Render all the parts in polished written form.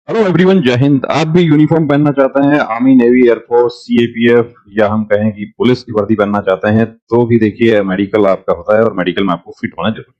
Hello everyone, जय हिंद। आप भी यूनिफॉर्म पहनना चाहते हैं, आर्मी, नेवी, एयरफोर्स, सीएपीएफ या हम कहें कि पुलिस की वर्दी पहनना चाहते हैं, तो भी देखिए मेडिकल आपका होता है और मेडिकल में आपको फिट होना जरूरी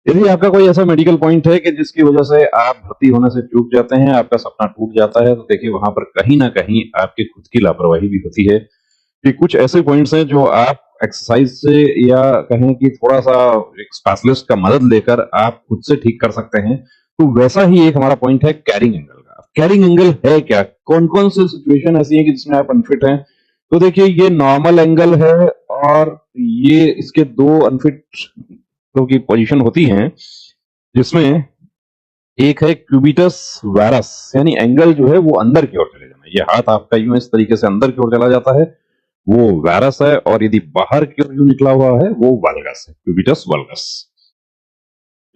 है। यदि आपका कोई ऐसा मेडिकल पॉइंट है कि जिसकी वजह से आप भर्ती होने से चूक जाते हैं, आपका सपना टूट जाता है, तो देखिए वहां पर कहीं ना कहीं आपकी खुद की लापरवाही भी होती है कि कुछ ऐसे पॉइंट्स हैं जो आप एक्सरसाइज से या कहें कि थोड़ा सा एक स्पेशलिस्ट का मदद लेकर आप खुद से ठीक कर सकते हैं। तो वैसा ही एक हमारा पॉइंट है कैरिंग एंगल का। कैरिंग एंगल है क्या, कौन कौन सी सिचुएशन ऐसी है कि जिसमें आप अनफिट हैं? तो देखिए, ये नॉर्मल एंगल है और ये इसके दो अनफिट की पोजीशन होती हैं, जिसमें एक है क्यूबिटस वायरस, यानी एंगल जो है वो अंदर की ओर चले जाना। ये हाथ आपका यूं इस तरीके से अंदर की ओर चला जाता है, वो वायरस है। और यदि बाहर की ओर यूं निकला हुआ है, वो वल्गस है, क्यूबिटस वल्गस।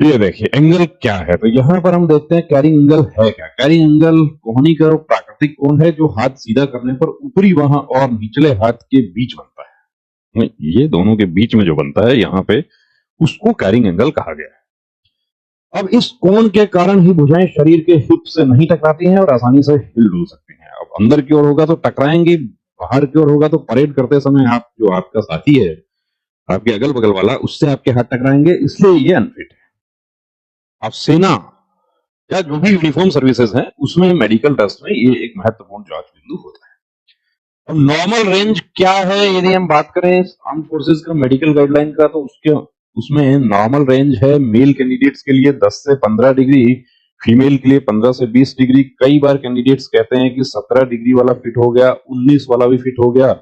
ये देखिए एंगल क्या है। तो यहां पर हम देखते हैं कैरिंग एंगल है क्या। कैरिंग एंगल कोहनी का प्राकृतिक कोण है जो हाथ सीधा करने पर ऊपरी वहां और निचले हाथ के बीच बनता है। ये दोनों के बीच में जो बनता है यहाँ पे, उसको कैरिंग एंगल कहा गया है। अब इस कोण के कारण ही भुजाएं शरीर के हिप से नहीं टकराती हैं और आसानी से हिल डुल सकती हैं। अब अंदर की ओर होगा तो टकराएंगी, बाहर की ओर होगा तो परेड करते समय आप जो आपका साथी है, आपके अगल बगल वाला, उससे आपके हाथ टकराएंगे, इसलिए ये अनफिट है। अब सेना या जो भी यूनिफॉर्म सर्विसेज हैं, उसमें मेडिकल टेस्ट में ये एक महत्वपूर्ण जांच बिंदु होता है। अब नॉर्मल रेंज क्या है, यदि हम बात करें आर्म फोर्सेज का मेडिकल गाइडलाइन का, तो उसके उसमें नॉर्मल रेंज है मेल कैंडिडेट्स के लिए 10 से 15 डिग्री, फीमेल के लिए 15 से 20 डिग्री। कई बार कैंडिडेट्स कहते हैं कि 17 डिग्री वाला फिट हो गया, 19 वाला भी फिट हो गया,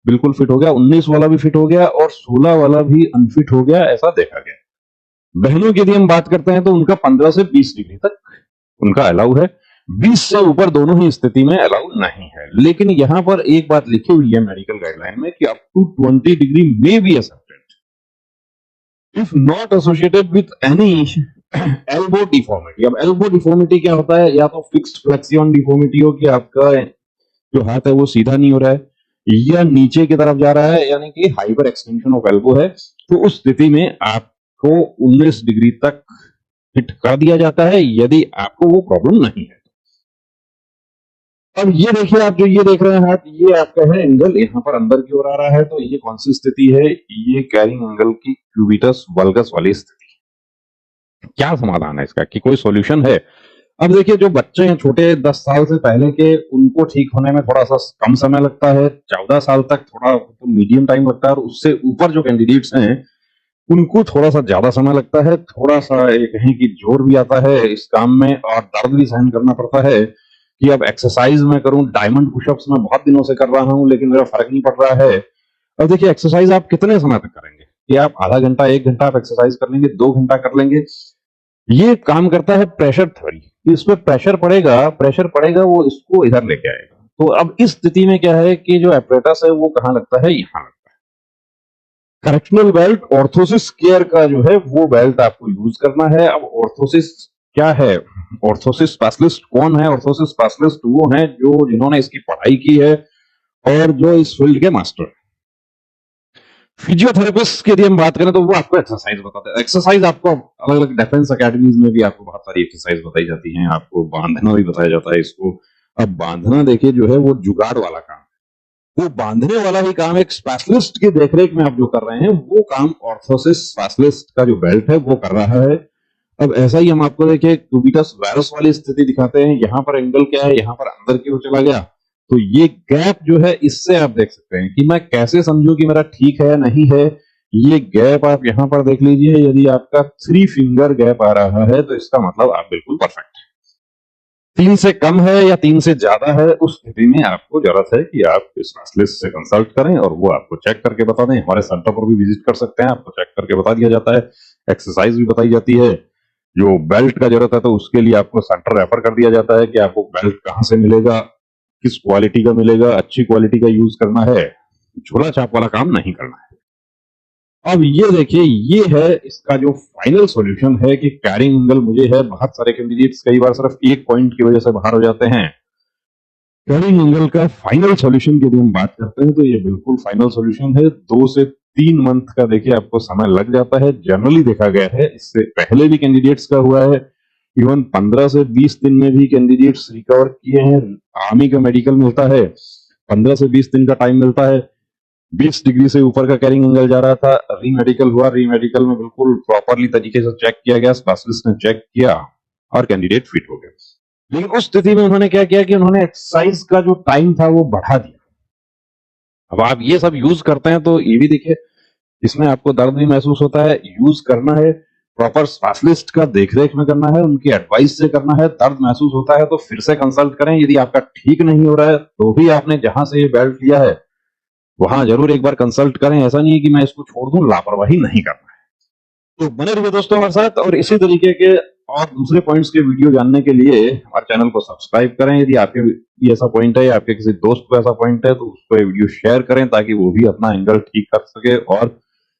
बिल्कुल फिट हो गया, 19 वाला भी फिट हो गया और 16 वाला भी अनफिट हो गया, ऐसा देखा गया। बहनों की यदि हम बात करते हैं तो उनका 15 से 20 डिग्री तक उनका अलाउ है, 20 से ऊपर दोनों ही स्थिति में अलाउ नहीं है। लेकिन यहां पर एक बात लिखी हुई है मेडिकल गाइडलाइन में कि up to 20 degree may be accepted if not associated with any elbow deformity. अब एल्बो डिफॉर्मिटी क्या होता है? या तो फिक्स्ड फ्लेक्सियन डिफॉर्मिटी हो कि आपका जो हाथ है वो सीधा नहीं हो रहा है या नीचे की तरफ जा रहा है, यानी कि हाइपर एक्सटेंशन ऑफ एल्बो है, तो उस स्थिति में आपको 19 डिग्री तक हिट कर दिया जाता है, यदि आपको वो प्रॉब्लम नहीं है। अब ये देखिए, आप जो ये देख रहे हैं हाथ, ये आपका है एंगल, यहाँ पर अंदर की ओर आ रहा है, तो ये कौन सी स्थिति है? ये कैरिंग एंगल की क्यूबिटस वल्गस वाली स्थिति। क्या समाधान है इसका, कि कोई सॉल्यूशन है? अब देखिए, जो बच्चे हैं छोटे 10 साल से पहले के, उनको ठीक होने में थोड़ा सा कम समय लगता है। 14 साल तक थोड़ा तो मीडियम टाइम लगता है, और उससे ऊपर जो कैंडिडेट्स हैं उनको थोड़ा सा ज्यादा समय लगता है। थोड़ा सा ये कहें कि जोर भी आता है इस काम में और दर्द भी सहन करना पड़ता है कि अब एक्सरसाइज मैं करूं, डायमंड पुशअप्स मैं बहुत दिनों से कर रहा हूं लेकिन मेरा फर्क नहीं पड़ रहा है। अब देखिए, एक्सरसाइज आप कितने समय तक करेंगे? कि आप आधा घंटा, 1 घंटा आप एक्सरसाइज कर लेंगे, 2 घंटा कर लेंगे? ये काम करता है प्रेशर थ्योरी। इस पे प्रेशर पड़ेगा, वो इसको इधर लेके आएगा। तो अब इस स्थिति में क्या है कि जो एपरेटस है वो कहाँ लगता है? यहाँ लगता है। करेक्शनल बेल्ट ऑर्थोसिस केयर का जो है वो बेल्ट आपको यूज करना है। अब ऑर्थोसिस क्या है? ऑर्थोसिस स्पेशलिस्ट कौन है? ऑर्थोसिस स्पेशलिस्ट वो हैं जो जिन्होंने इसकी पढ़ाई की है और जो इस फील्ड के मास्टर हैं। फिजियोथेरेपिस्ट की यदि हम बात करें तो वो आपको एक्सरसाइज बताते हैं। एक्सरसाइज आपको अलग अलग डिफेंस अकेडमीज में भी आपको बहुत सारी एक्सरसाइज बताई जाती हैं, आपको बांधना भी बताया जाता है इसको। अब बांधना देखिए जो है वो जुगाड़ वाला काम है, वो बांधने वाला ही काम एक स्पेशलिस्ट की देखरेख में आप जो कर रहे हैं, वो काम ऑर्थोसिस स्पेशलिस्ट का जो बेल्ट है वो कर रहा है। अब ऐसा ही हम आपको देखिए क्यूबिटस वायरस वाली स्थिति दिखाते हैं। यहाँ पर एंगल क्या है? यहाँ पर अंदर की ओर चला गया, तो ये गैप जो है, इससे आप देख सकते हैं कि मैं कैसे समझूं कि मेरा ठीक है या नहीं है। ये गैप आप यहाँ पर देख लीजिए, यदि आपका 3 फिंगर गैप आ रहा है तो इसका मतलब आप बिल्कुल परफेक्ट है। 3 से कम है या 3 से ज्यादा है, उस स्थिति में आपको जरूरत है कि आप स्पेशलिस्ट से कंसल्ट करें और वो आपको चेक करके बता दें। हमारे सेंटर पर भी विजिट कर सकते हैं, आपको चेक करके बता दिया जाता है, एक्सरसाइज भी बताई जाती है। जो बेल्ट का जरूरत है तो उसके लिए आपको सेंटर रेफर कर दिया जाता है कि आपको बेल्ट कहाँ से मिलेगा, किस क्वालिटी का मिलेगा, अच्छी क्वालिटी का यूज करना है, झोला छाप वाला काम नहीं करना है। अब ये देखिए, ये है इसका जो फाइनल सॉल्यूशन है कि कैरिंग एंगल मुझे है। बहुत सारे कैंडिडेट्स कई बार सिर्फ एक पॉइंट की वजह से बाहर हो जाते हैं। कैरिंग एंगल का फाइनल सॉल्यूशन की यदि हम बात करते हैं तो ये बिल्कुल फाइनल सॉल्यूशन है। 2 से 3 मंथ का देखिए आपको समय लग जाता है, जनरली देखा गया है। इससे पहले भी कैंडिडेट्स का हुआ है इवन 15 से 20 दिन में भी कैंडिडेट्स रिकवर किए हैं। आर्मी का मेडिकल मिलता है, 15 से 20 दिन का टाइम मिलता है। 20 डिग्री से ऊपर का कैरिंग एंगल जा रहा था, रीमेडिकल हुआ, रीमेडिकल में बिल्कुल प्रॉपरली तरीके से चेक किया गया, स्पेशलिस्ट ने चेक किया और कैंडिडेट फिट हो गया। लेकिन उस स्थिति में उन्होंने क्या किया कि उन्होंने एक्सरसाइज का जो टाइम था वो बढ़ा दिया। अब आप ये सब यूज करते हैं तो ये भी देखिए, इसमें आपको दर्द भी महसूस होता है, यूज करना है, प्रॉपर स्पेशलिस्ट का देखरेख में करना है, उनकी एडवाइस से करना है। दर्द महसूस होता है तो फिर से कंसल्ट करें। यदि आपका ठीक नहीं हो रहा है तो भी आपने जहां से ये बेल्ट लिया है वहां जरूर एक बार कंसल्ट करें। ऐसा नहीं है कि मैं इसको छोड़ दूं, लापरवाही नहीं करना है। तो बने रहिए दोस्तों हमारे साथ, और इसी तरीके के और दूसरे पॉइंट्स के वीडियो जानने के लिए हमारे चैनल को सब्सक्राइब करें। यदि आपके भी ऐसा पॉइंट है या आपके किसी दोस्त को ऐसा पॉइंट है तो उसको ये वीडियो शेयर करें ताकि वो भी अपना एंगल ठीक कर सके और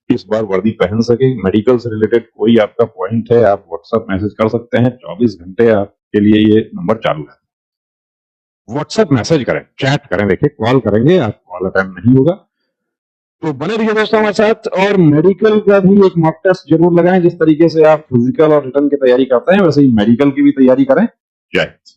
इस बार वर्दी पहन सके। मेडिकल से रिलेटेड कोई आपका पॉइंट है, आप व्हाट्सएप मैसेज कर सकते हैं। 24 घंटे आपके लिए ये नंबर चालू है। व्हाट्सएप मैसेज करें, चैट करें। देखिए, कॉल करेंगे, आप कॉल अटेंड नहीं होगा। तो बने रहिए दोस्तों हमारे साथ, और मेडिकल का भी एक मॉक टेस्ट जरूर लगाएं। जिस तरीके से आप फिजिकल और रिटर्न की तैयारी करते हैं वैसे ही मेडिकल की भी तैयारी करें। जय हिंद।